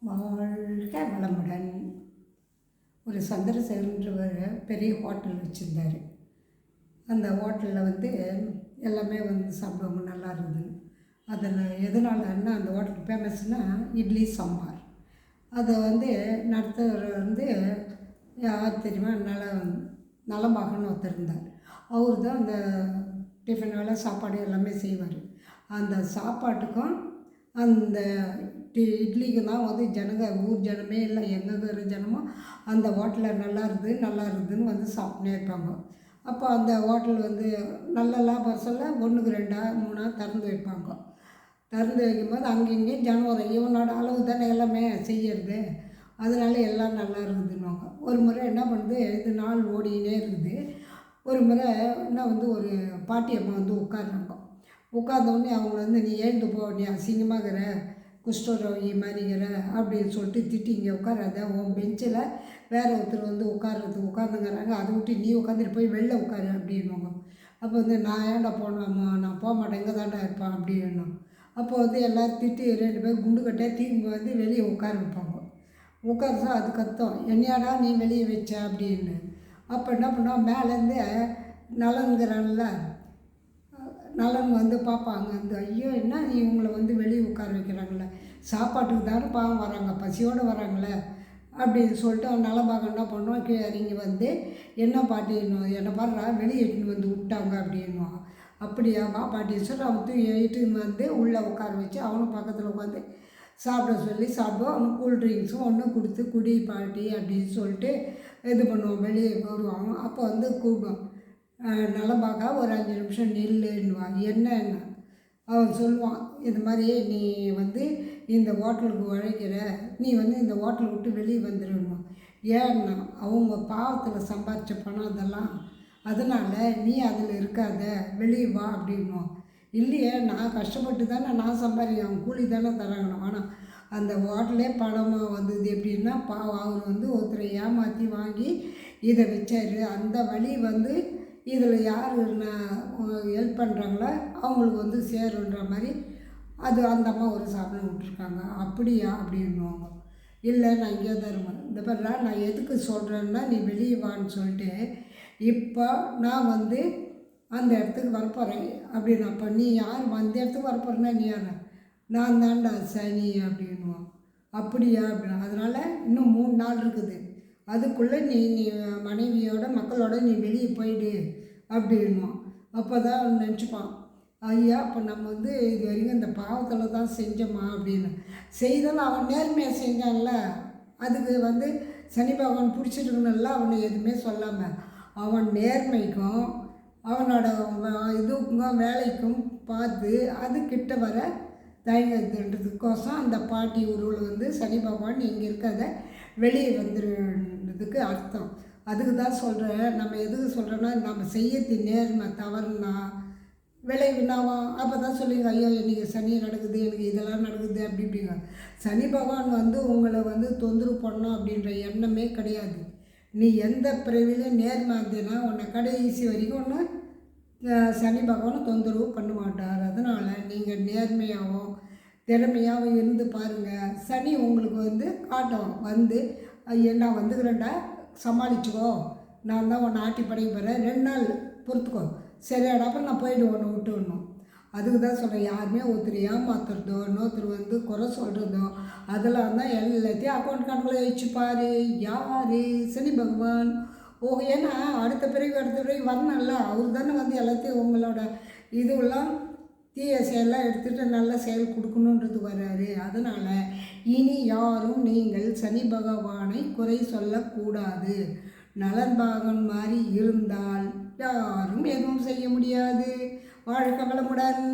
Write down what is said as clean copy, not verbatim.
வாழ்க வளமுடன். ஒரு சந்திரசேகரன்றவர் பெரிய ஹோட்டல் வச்சுருந்தார். அந்த ஹோட்டலில் எல்லாமே சாப்பிடுவாங்க, நல்லா இருந்தது. அதில் எதனாலன்னா அந்த ஹோட்டல் ஃபேமஸ்னால் இட்லி சாம்பார். அதை நடத்துகிற யார் தெரியுமா, நலமாகன்னு ஒருத்தர் இருந்தார். அவர் தான் அந்த டிஃபன் வேலை சாப்பாடு எல்லாமே செய்வார். அந்த சாப்பாட்டுக்கும் அந்த இட்லிக்கு தான் ஜனங்க, ஊர் ஜனமே இல்லை, எங்கே இருக்கிற ஜனமோ அந்த ஹோட்டலில் நல்லா இருக்குதுன்னு சாப்பிட்னே இருப்பாங்க. அப்போ அந்த ஹோட்டல் நல்ல லாபம் சொல்ல 1க்கு 2 3 திறந்து வைப்பாங்க. திறந்து வைக்கும்போது அங்கேயும் ஜனம் வரும். இவனோட அளவு தானே எல்லாமே செய்யறது, அதனால எல்லாம் நல்லா இருக்குதுன்னுவாங்க. ஒரு முறை என்ன பண்ணுது, இது நாள் ஓடினே இருக்குது. ஒரு முறை என்ன ஒரு பாட்டி அம்மா உட்காடுறாங்க. உட்கார்ந்தோடனே அவங்க நீ எழுந்து போ, நீ அசிங்கமாகிற, குஷ்டரோகி மாதிரிங்கிற அப்படின்னு சொல்லிட்டு திட்டி, இங்கே உட்காராத, உன் பெஞ்சில் வேறு ஒருத்தர் உட்காந்துங்கிறாங்க, அதை விட்டு நீ உட்காந்துட்டு போய் வெளில உட்காரு அப்படின்வாங்க. அப்போ நான் ஏன்டா போனோம்மா, நான் போக மாட்டேன், இங்கே தாண்டா இருப்பான் அப்படின்னும். அப்போ எல்லோரும் திட்டி 2 பேர் குண்டு கட்டையாக தீர்ந்து வெளியே உட்கார வைப்பாங்க. உட்காரச்சா அது கத்தம், என்னையாடா நீ வெளியே வச்ச அப்படின்னு. அப்போ என்ன பண்ணோம், மேலேருந்து நலன்கிறான்ல, நலன் பார்ப்பாங்க. ஐயோ என்ன இவங்களை வெளியே உட்கார வைக்கிறாங்களே, சாப்பாட்டுக்கு தானே பாவம் வராங்க, பசியோடு வராங்களே அப்படின்னு சொல்லிட்டு அவன் நலமாக என்ன பண்ணுவான், கீழே இறங்கி என்ன பாட்டி என்னை பாடுறா வெளியே இட்டுன்னு விட்டாங்க அப்படின்வான். அப்படியா வா பாட்டி சொல்லிட்டு அவன் இட்டுன்னு உள்ளே உட்கார வச்சு அவனும் பக்கத்தில் உட்காந்து சாப்பிட சொல்லி சாப்பிடுவோம். அவனுக்கு கூல்ட்ரிங்க்ஸும் ஒன்று கொடுத்து குடி பாட்டி அப்படின்னு சொல்லிட்டு இது பண்ணுவோம், வெளியே வருவாங்க. அப்போ கூப்பிடுவோம், நலமாக ஒரு 5 நிமிஷம் நில்லுன்னுவான். என்னன்னா அவன் சொல்லுவான், இது மாதிரி நீ இந்த ஹோட்டலுக்கு உழைக்கிற, நீ இந்த ஹோட்டலை விட்டு வெளியே வந்துடணும். ஏன்னா அவங்க பாவத்தில் சம்பாதிச்ச பணம் அதெல்லாம், அதனால் நீ அதில் இருக்காத, வெளியே வா அப்படின்வான். இல்லையே, நான் கஷ்டப்பட்டு தானே நான் சம்பாதிக்கிறேன், அவன் கூலி தானே தராங்க. ஆனால் அந்த ஹோட்டலே பணமாக வந்தது எப்படின்னா, அவர் ஒருத்தரை ஏமாற்றி வாங்கி இதை வச்சார். அந்த வழி இதில் யார் ஹெல்ப் பண்ணுறாங்களோ அவங்களுக்கு சேருன்ற மாதிரி அது அந்த அம்மா ஒரு சாப்பிட விட்டுருக்காங்க. அப்படியா அப்படின்வாங்க. இல்லை நான் இங்கே தான் இருப்பேன், இந்த பேர்ல நான் எதுக்கு சொல்கிறேன்னா நீ வெளியே வான்னு சொல்லிட்டு இப்போ நான் அந்த இடத்துக்கு வரப்போகிறேன் அப்படின்னு. அப்போ நீ யார் அந்த இடத்துக்கு வரப்போகிறேன்னா நீ யார், நான் தான்டா சனி அப்படின்வான். அப்படியா அப்படின்னு. அதனால் இன்னும் 3 நாள் இருக்குது, அதுக்குள்ளே நீ மனைவியோட மக்களோட நீ வெளியே போயிடு அப்படின்வான். அப்போ தான் நினச்சிப்பான், ஐயா அப்போ நம்ம இது வரைக்கும் இந்த பாவத்தில் தான் செஞ்சோமா அப்படின்னு. செய்தாலும் அவன் நேர்மையாக செஞ்சான்ல, அதுக்கு சனி பகவான் பிடிச்சிருக்கணும்ல, அவனை எதுவுமே சொல்லாமல் அவன் நேர்மைக்கும் அவனோட இதுக்கும் வேலைக்கும் பார்த்து அது கிட்ட வர தயங்குன்றதுக்கோசம் அந்த பாட்டி உருவில் சனி பகவான் இங்கே இருக்காத வெளியே வந்துடுறதுக்கு அர்த்தம். அதுக்கு தான் சொல்கிறேன். நம்ம எதுக்கு சொல்கிறோன்னா, நம்ம செய்யறது நேர்மை தவறுனா விளைவுனாவான். அப்போ தான் சொல்லுங்க, ஐயோ எனக்கு சனி நடக்குது, எனக்கு இதெல்லாம் நடக்குது அப்படி இப்படிங்க. சனி பகவான் உங்களை தொந்தரவு பண்ணணும் அப்படின்ற எண்ணமே கிடையாது. நீ எந்த பிறவிலையும் நேர்மை இருந்தேன்னா உன்னை கடைசி வரைக்கும் ஒன்று சனி பகவான் தொந்தரவு பண்ண மாட்டார். அதனால் நீங்கள் நேர்மையாகவும் திறமையாகவும் இருந்து பாருங்கள். சனி உங்களுக்கு காட்டும், நான் வந்துக்கிறேன்டா சமாளிச்சுக்கோ, நான் தான் உன்னை ஆட்டி படைக்க போகிறேன், 2 நாள் பொறுத்துக்கோ, சரியாடா அப்புறம் நான் போய்ட்டு உன்னை விட்டுடணும். அதுக்கு தான் சொல்கிறேன், யாருமே ஒருத்தர் ஏமாத்துறதோ இன்னொருத்தர் குறை சொல்கிறதோ அதெல்லாம் தான் எல்லாத்தையும் அக்கௌண்ட் கணக்கில் வச்சுப்பார். யார், சனி பகவான். ஏன்னா அடுத்த பிறகு வரணும்ல, அவர் தானே எல்லாத்தையும் உங்களோட இதுவெல்லாம் தீய செயலாம் எடுத்துகிட்டு நல்ல செயல் கொடுக்கணுன்றது வர்றாரு. அதனால் இனி யாரும் நீங்கள் சனி பகவானை குறை சொல்லக்கூடாது. நலன்பாகன் மாதிரி இருந்தால் யாரும் எதுவும் செய்ய முடியாது. வாழ்க வளமுடன்.